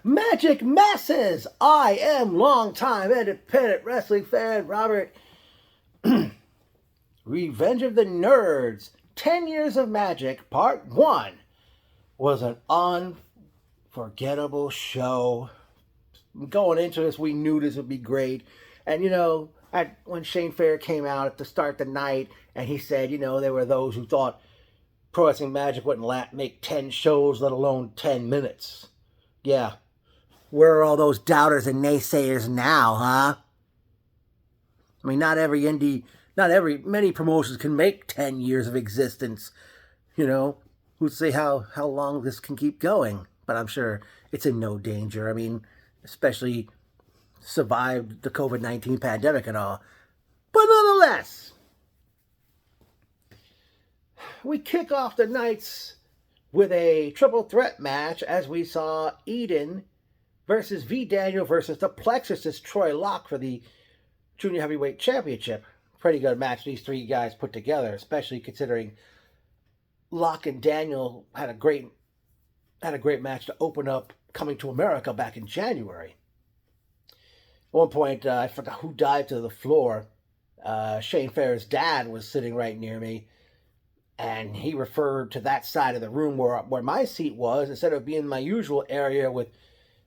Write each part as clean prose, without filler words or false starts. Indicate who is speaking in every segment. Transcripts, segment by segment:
Speaker 1: Magic Masses! I am longtime independent wrestling fan Robert. Revenge of the Nerds 10 Years of Magic Part 1 was an unforgettable show. Going into this, we knew this would be great. And, when Shane Fair came out to start the night, and he said, there were those who thought Pro Wrestling Magic wouldn't make 10 shows, let alone 10 minutes. Yeah. Where are all those doubters and naysayers now, huh? I mean, many promotions can make 10 years of existence. Who'd say how long this can keep going? But I'm sure it's in no danger. I mean, especially survived the COVID-19 pandemic and all. But nonetheless, we kick off the nights with a triple threat match as we saw Eden versus V. Daniel versus the Plexus' Troy Locke for the Junior Heavyweight Championship. Pretty good match these three guys put together, especially considering Locke and Daniel had a great match to open up Coming to America back in January. At one point, I forgot who dived to the floor. Shane Fair's dad was sitting right near me, and he referred to that side of the room where my seat was, instead of being my usual area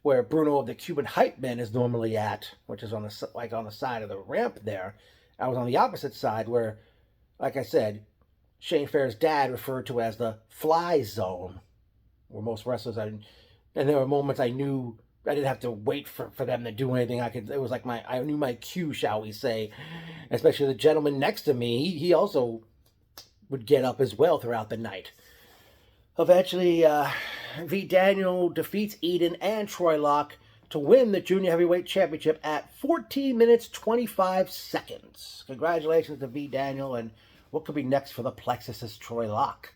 Speaker 1: where Bruno of the Cuban Hype Men is normally at, which is on the side of the ramp there. I was on the opposite side where, like I said, Shane Fair's dad referred to as the fly zone, where most wrestlers and there were moments I knew I didn't have to wait for them to do anything. It was like I knew my cue, shall we say. Especially the gentleman next to me, he also would get up as well throughout the night. Eventually, V. Daniel defeats Eden and Troy Locke to win the Junior Heavyweight Championship at 14 minutes 25 seconds. Congratulations to V. Daniel, and what could be next for the Plexus' Troy Locke?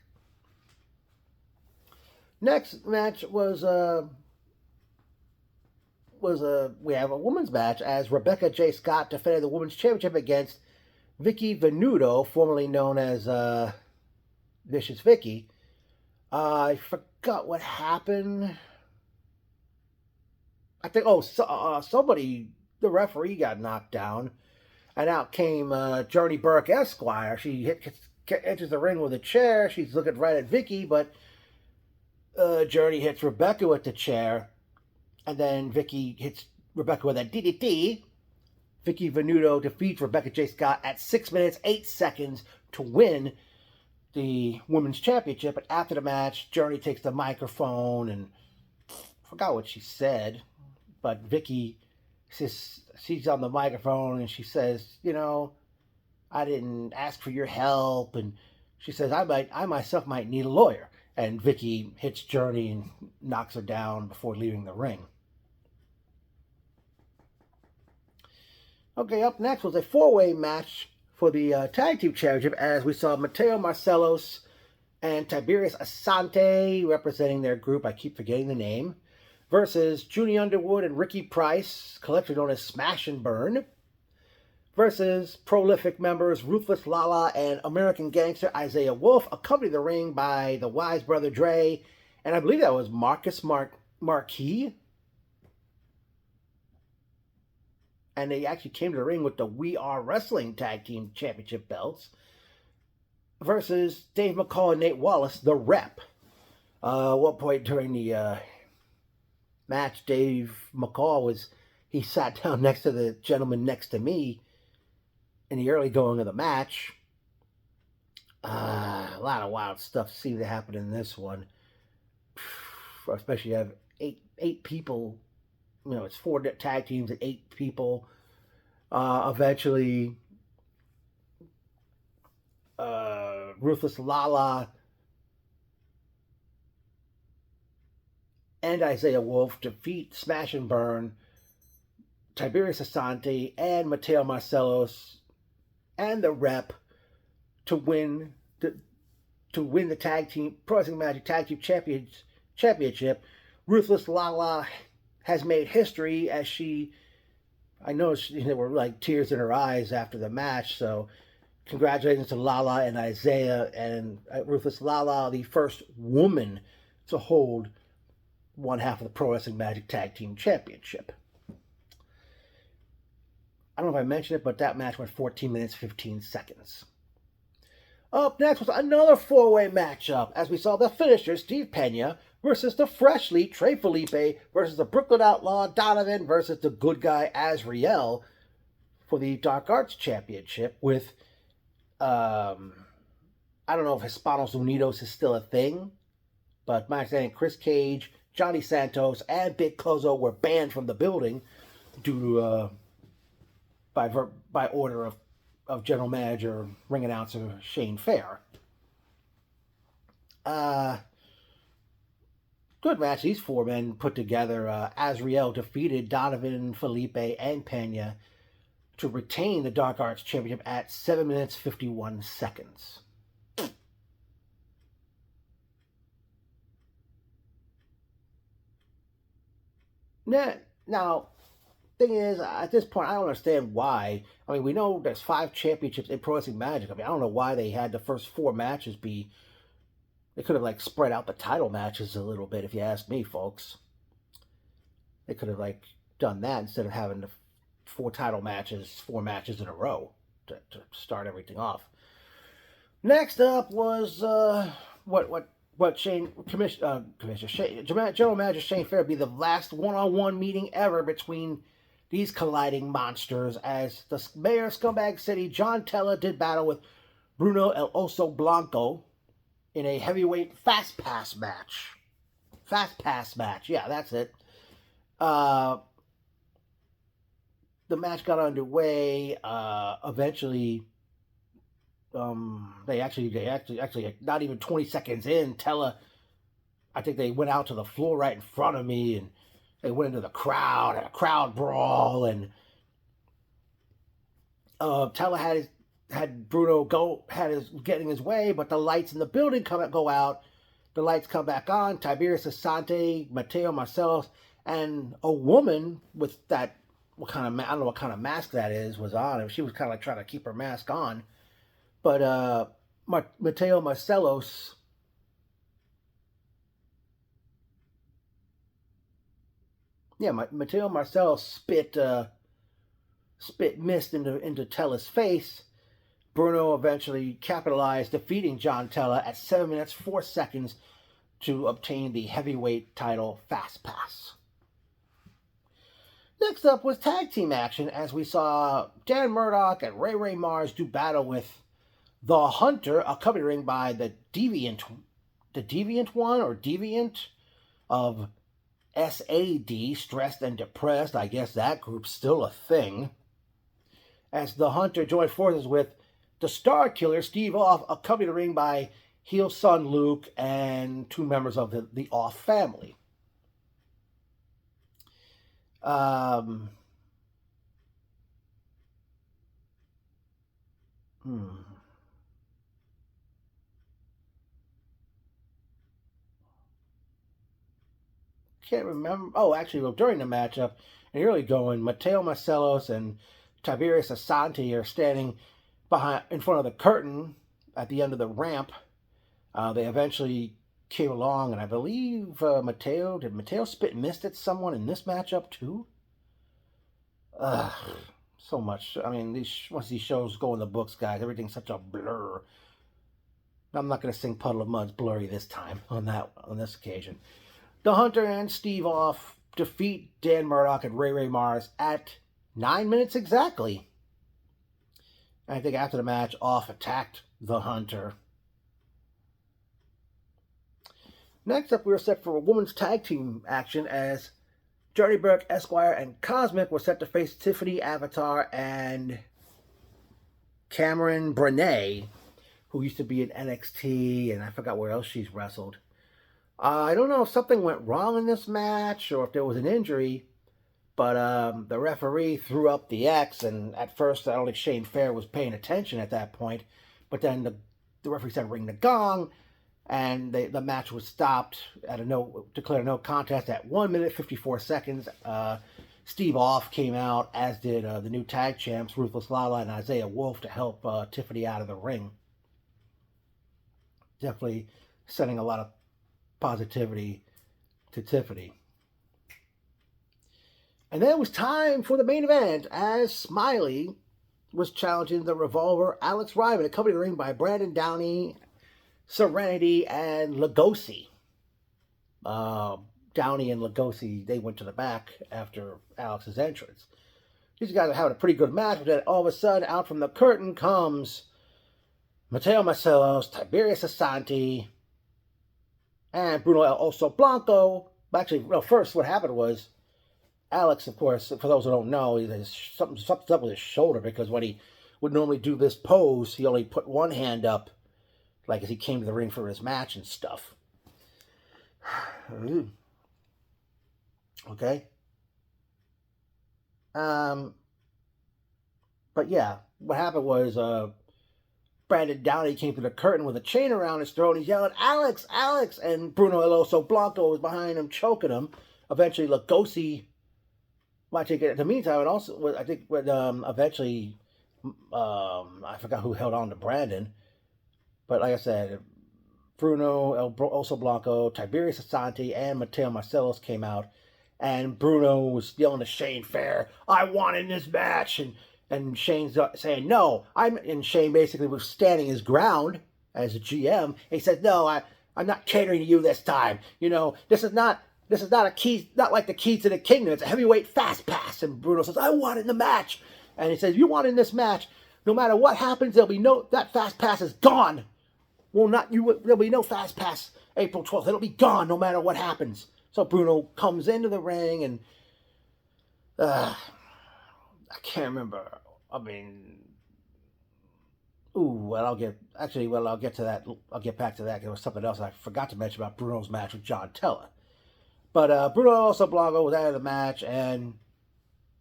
Speaker 1: Next match was we have a women's match as Rebecca J. Scott defended the women's championship against Vicky Venuto, formerly known as Vicious Vicky. I forgot what happened. I think, somebody, the referee got knocked down, and out came Journey Burke Esquire. She enters the ring with a chair. She's looking right at Vicky, but Journey hits Rebecca with the chair, and then Vicky hits Rebecca with a DDT. Vicky Venuto defeats Rebecca J. Scott at 6 minutes 8 seconds to win the women's championship. But after the match, Journey takes the microphone and forgot what she said, but Vicky says, she's on the microphone and she says, I didn't ask for your help, and she says, I myself might need a lawyer. And Vicky hits Journey and knocks her down before leaving the ring. Okay, up next was a four-way match for the Tag Team Championship as we saw Mateo Marcelos and Tiberius Asante representing their group, I keep forgetting the name, versus Junie Underwood and Ricky Price, collectively known as Smash and Burn, versus prolific members Ruthless Lala and American Gangster Isaiah Wolf, accompanied the ring by the Wise Brother Dre, and I believe that was Marcus Marquis. And they actually came to the ring with the We Are Wrestling Tag Team Championship belts, versus Dave McCall and Nate Wallace, the Rep. At one point during the match, Dave McCall he sat down next to the gentleman next to me in the early going of the match. A lot of wild stuff seemed to happen in this one. Especially you have eight people. It's 4 tag teams and 8 people. Eventually, Ruthless Lala and Isaiah Wolf defeat Smash and Burn, Tiberius Asante and Mateo Marcelos and the Rep to win the Tag Team Pro Wrestling Magic Tag Team Championship. Ruthless Lala has made history as I know there were like tears in her eyes after the match, so congratulations to Lala and Isaiah, and Ruthless Lala, the first woman to hold one half of the Pro Wrestling Magic Tag Team Championship. I don't know if I mentioned it, but that match went 14 minutes, 15 seconds. Up next was another four-way matchup, as we saw the finisher, Steve Pena, versus the freshly Trey Felipe, versus the Brooklyn Outlaw, Donovan, versus the good guy, Azriel, for the Dark Arts Championship, with, I don't know if Hispanos Unidos is still a thing, but my understanding, Chris Cage, Johnny Santos, and Big Cozo were banned from the building due to, by order of General Manager, ring announcer Shane Fair. Good match these four men put together. Azriel defeated Donovan, Felipe, and Pena to retain the Dark Arts Championship at 7 minutes 51 seconds. Now, thing is, at this point, I don't understand why. I mean, we know there's 5 championships in Pro Wrestling Magic. I mean, I don't know why they had the first 4 matches be. They could have spread out the title matches a little bit, if you ask me, folks. They could have done that instead of having the 4 matches in a row to start everything off. Next up was General Manager Shane Fair be the last one-on-one meeting ever between these colliding monsters, as the mayor of Scumbag City, John Tella, did battle with Bruno El Oso Blanco in a heavyweight fast pass match. Yeah, that's it. The match got underway. Eventually, they actually not even 20 seconds in, Tella, I think they went out to the floor right in front of me, and they went into the crowd, and a crowd brawl, and Tella had Bruno getting his way, but the lights in the building go out. The lights come back on. Tiberius Asante, Mateo Marcelos, and a woman with that, I don't know what kind of mask that is, was on, and she was kind of trying to keep her mask on. But Mateo Marcelos, Mateo Marcelos spit mist into Tella's face. Bruno eventually capitalized, defeating John Tella at 7 minutes 4 seconds to obtain the heavyweight title Fast Pass. Next up was tag team action, as we saw Dan Murdoch and Ray Mars do battle with The Hunter, accompanied by the Deviant of SAD, Stressed and Depressed. I guess that group's still a thing. As The Hunter joined forces with the Star Killer, Steve Off, accompanied by Heel Son Luke and 2 members of the Off family. Can't remember. Oh, actually, during the matchup, in the early going, Mateo Marcelos and Tiberius Asante are standing in front of the curtain at the end of the ramp. They eventually came along, and I believe did Mateo spit mist at someone in this matchup too? So much. I mean, once these shows go in the books, guys, everything's such a blur. I'm not going to sing Puddle of Mud's blurry this time on this occasion. The Hunter and Steve Off defeat Dan Murdoch and Ray Mars at 9 minutes exactly. And I think after the match, Off attacked The Hunter. Next up, we were set for a women's tag team action, as Journey Burke, Esquire, and Cosmic were set to face Tiffany Avatar and Cameron Brené, who used to be in NXT, and I forgot where else she's wrestled. I don't know if something went wrong in this match or if there was an injury, but the referee threw up the X, and at first I don't think Shane Fair was paying attention at that point, but then the referee said ring the gong, and the match was stopped at declared a no contest at 1 minute 54 seconds. Steve Off came out, as did the new tag champs Ruthless Lala and Isaiah Wolf, to help Tiffany out of the ring. Definitely sending a lot of positivity to Tiffany. And then it was time for the main event as Smiley was challenging the Revolver Alex Ryman, accompanied the ring by Brandon Downey, Serenity, and Lugosi. Downey and Lugosi, they went to the back after Alex's entrance. These guys are having a pretty good match, but then all of a sudden, out from the curtain comes Mateo Marcelos, Tiberius Asante, and Bruno El Oso Blanco. Actually, well, first what happened was Alex, of course, for those who don't know, something's up with his shoulder, because when he would normally do this pose, he only put one hand up, like as he came to the ring for his match and stuff. Okay. But yeah, what happened was Brandon Downey came through the curtain with a chain around his throat, and he's yelling, "Alex, Alex!" And Bruno El Oso Blanco was behind him, choking him. Eventually, Lugosi might take it. In the meantime, and also, I think when eventually, I forgot who held on to Brandon, but like I said, Bruno El Oso Blanco, Tiberius Asante, and Mateo Marcelos came out, and Bruno was yelling to Shane Fair, "I won in this match," and Shane's saying, "No, and Shane basically was standing his ground as a GM. He said, "No, I'm not catering to you this time. You know, this is not a key, not like the key to the kingdom. It's a heavyweight fast pass." And Bruno says, "I won in the match." And he says, "You won in this match. No matter what happens, that fast pass is gone. There'll be no fast pass April 12th. It'll be gone no matter what happens." So Bruno comes into the ring, and I can't remember. I mean, I'll get to that. I'll get back to that. There was something else I forgot to mention about Bruno's match with John Teller. But Bruno Also Blanco was out of the match, and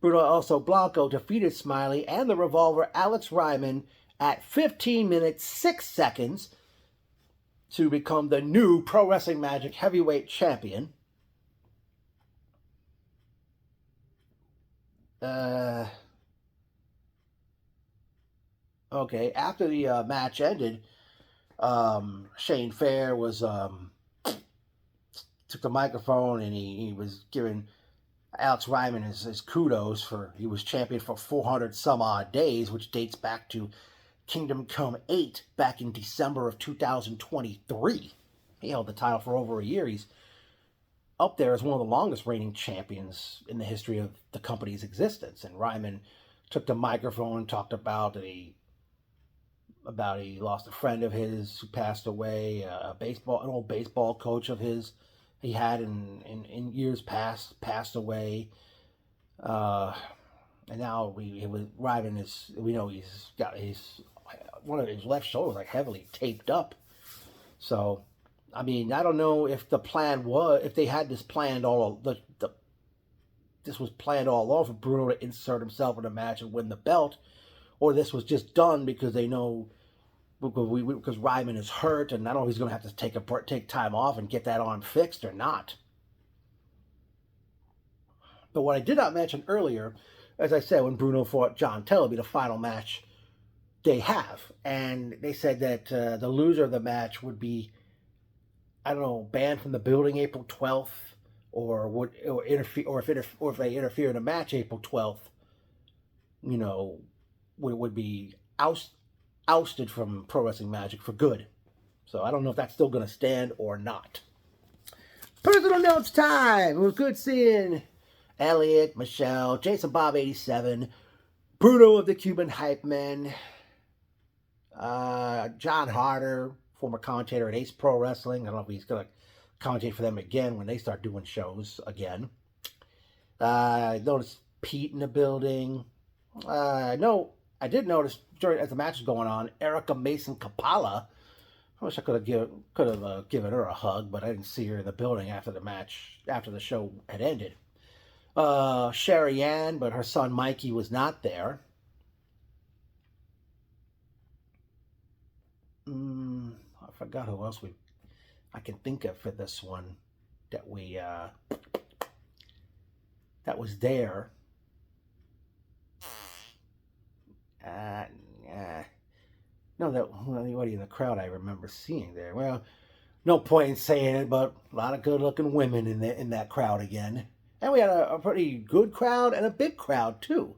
Speaker 1: Bruno Also Blanco defeated Smiley and the Revolver Alex Ryman at 15 minutes 6 seconds to become the new Pro Wrestling Magic Heavyweight Champion. Okay, after the match ended, Shane Fair took the microphone, and he was giving Alex Ryman his kudos for he was champion for 400 some odd days, which dates back to Kingdom Come 8 back in December of 2023. He held the title for over a year. He's up there as one of the longest reigning champions in the history of the company's existence. And Ryman took the microphone and talked about he lost a friend of his who passed away, an old baseball coach of his he had in years past passed away, and now Ryman is, we know he's got one of his left shoulders like heavily taped up. So, I mean, I don't know if if they had this planned this was planned all along for Bruno to insert himself in a match and win the belt, or this was just done because they know because Ryman is hurt, and I don't know if he's going to have to take time off and get that arm fixed or not. But what I did not mention earlier, as I said, when Bruno fought John Teller, be the final match they have, and they said that the loser of the match would be, I don't know, banned from the building April 12th, or if they interfere in a match April 12th, you know, would be ousted from Pro Wrestling Magic for good. So I don't know if that's still going to stand or not. Personal notes time. It was good seeing Elliot, Michelle, Jason Bob 87, Bruno of the Cuban Hype Men, John Harder, former commentator at Ace Pro Wrestling. I don't know if he's going to commentate for them again when they start doing shows again. I noticed Pete in the building. I did notice as the match was going on, Erica Mason Kapala. I wish I could have given her a hug, but I didn't see her in the building after the show had ended. Sherry Ann, but her son Mikey was not there. I forgot who else I can think of for this one that was there. Nobody in the crowd I remember seeing there. Well, No point in saying it, but a lot of good-looking women in that crowd again. And we had a pretty good crowd and a big crowd, too.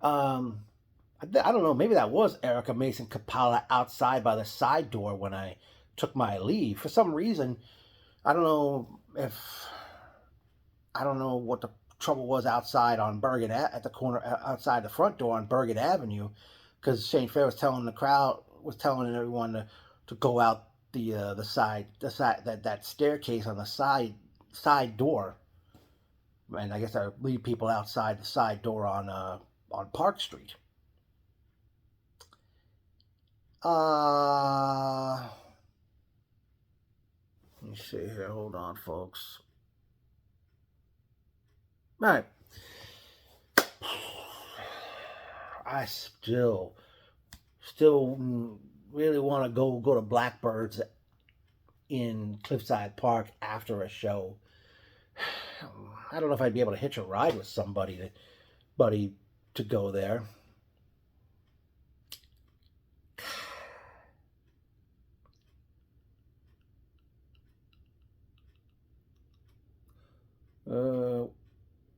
Speaker 1: Um, I don't know, maybe that was Erica Mason Kapala outside by the side door when I took my leave. For some reason, I don't know if I don't know what the trouble was outside on Bergen at the corner outside the front door on Bergen Avenue, because Shane Fair was telling the crowd was telling everyone to go out the side that staircase on the side door, and I guess I leave people outside the side door on Park Street. Let me see here. Hold on, folks. All right. I still really want to go to Blackbirds in Cliffside Park after a show. I don't know if I'd be able to hitch a ride with somebody to go there.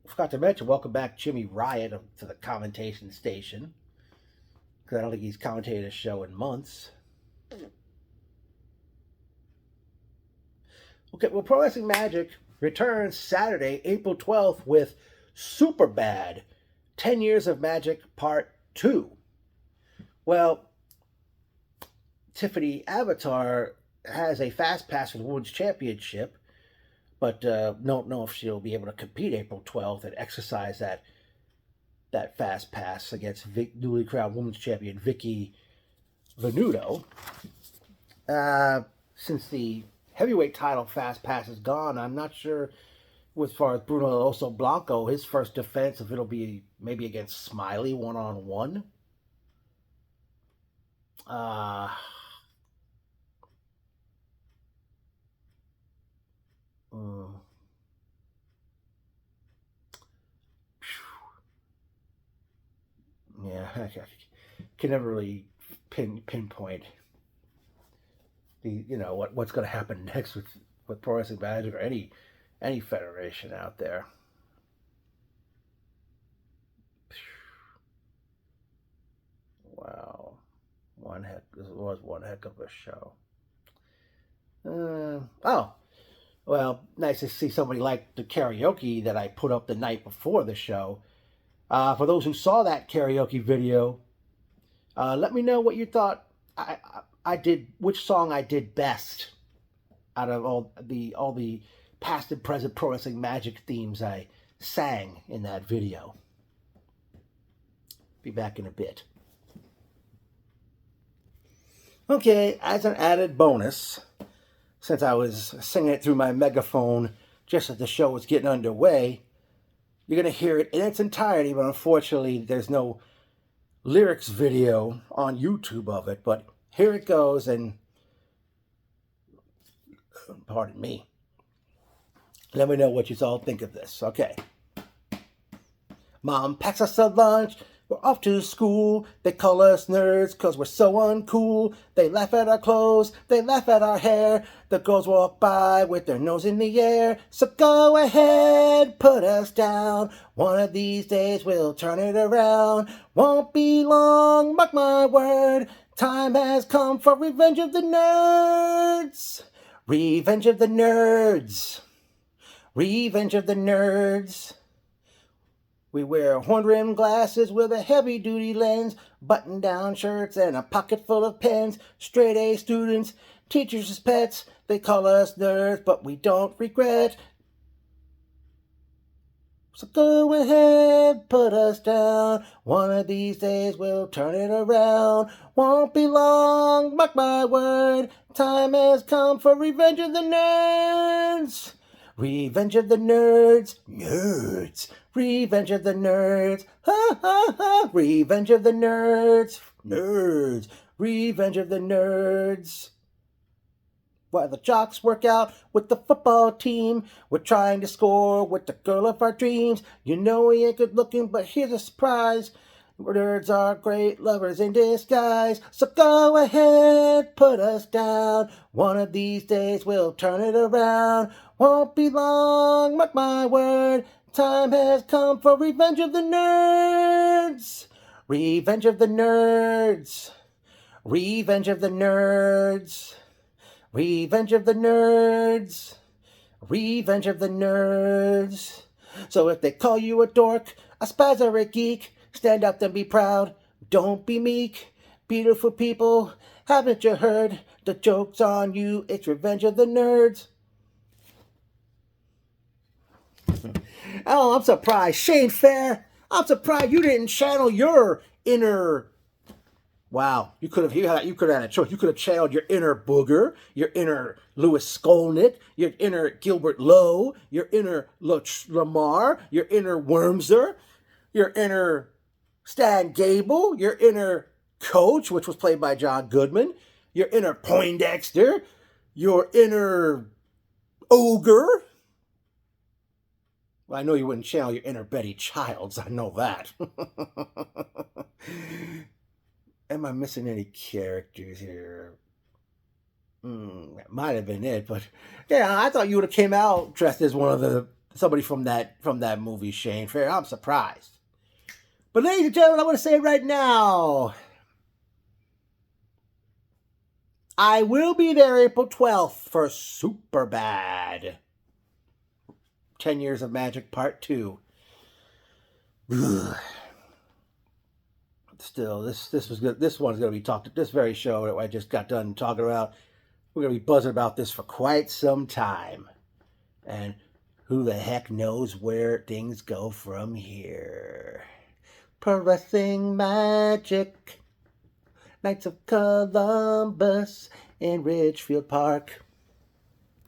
Speaker 1: Forgot to mention, welcome back Jimmy Riot to the commentation station, because I don't think he's commentated a show in months. Okay, well, Pro Wrestling Magic returns Saturday, April 12th with Super Bad 10 Years of Magic Part 2. Well, Tiffany Avatar has a fast pass for the Women's Championship, but don't know if she'll be able to compete April 12th and exercise that fast pass against newly crowned Women's Champion Vicky Venuto. Since the heavyweight title fast pass is gone, I'm not sure as far as Bruno Oso Blanco, his first defense, if it'll be maybe against Smiley one-on-one. Yeah, I can never really pinpoint what's going to happen next with Pro Wrestling Magic or any federation out there. Wow, this was one heck of a show. Well, nice to see somebody like the karaoke that I put up the night before the show. For those who saw that karaoke video, let me know what you thought. I did, which song I did best out of all the past and present Pro Wrestling Magic themes I sang in that video. Be back in a bit. Okay, as an added bonus, since I was singing it through my megaphone just as the show was getting underway, you're going to hear it in its entirety, but unfortunately there's no lyrics video on YouTube of it, but here it goes, and pardon me. Let me know what you all think of this. Okay. Mom packs us a lunch. We're off to school. They call us nerds because we're so uncool. They laugh at our clothes. They laugh at our hair. The girls walk by with their nose in the air. So go ahead, put us down. One of these days we'll turn it around. Won't be long, mark my word. Time has come for Revenge of the Nerds. Revenge of the Nerds. Revenge of the Nerds. We wear horn-rimmed glasses with a heavy-duty lens, button-down shirts, and a pocket full of pens. Straight-A students, teachers as pets. They call us nerds, but we don't regret. So go ahead, put us down. One of these days we'll turn it around. Won't be long, mark my word. Time has come for Revenge of the Nerds. Revenge of the Nerds. Nerds. Revenge of the Nerds. Ha ha ha. Revenge of the Nerds. Nerds. Revenge of the Nerds. While the jocks work out with the football team, we're trying to score with the girl of our dreams. You know we ain't good looking, but here's a surprise. Nerds are great lovers in disguise, so go ahead, put us down. One of these days we'll turn it around. Won't be long, mark my word. Time has come for Revenge of the Nerds. Revenge of the Nerds. Revenge of the Nerds. Revenge of the Nerds. Revenge of the Nerds. So if they call you a dork, a spaz or a geek, stand up and be proud. Don't be meek. Beautiful people, haven't you heard? The joke's on you. It's Revenge of the Nerds. Oh, I'm surprised. Shane Fair, I'm surprised you didn't channel your inner... Wow, you could have had a choice. You could have channeled your inner Booger, your inner Louis Skolnick, your inner Gilbert Lowe, your inner Lamar, your inner Wormser, your inner Stan Gable, your inner Coach, which was played by John Goodman, your inner Poindexter, your inner Ogre. Well, I know you wouldn't channel your inner Betty Childs. I know that. Am I missing any characters here? That might have been it, but yeah, I thought you would have came out dressed as somebody from that movie, Shane Fair. I'm surprised. But ladies and gentlemen, I want to say it right now. I will be there April 12th for Superbad. 10 Years of Magic Part 2. Ugh. Still, this was good. This one's going to be talked. This very show that I just got done talking about, we're going to be buzzing about this for quite some time. And who the heck knows where things go from here? Pro Wrestling Magic, Knights of Columbus in Ridgefield Park.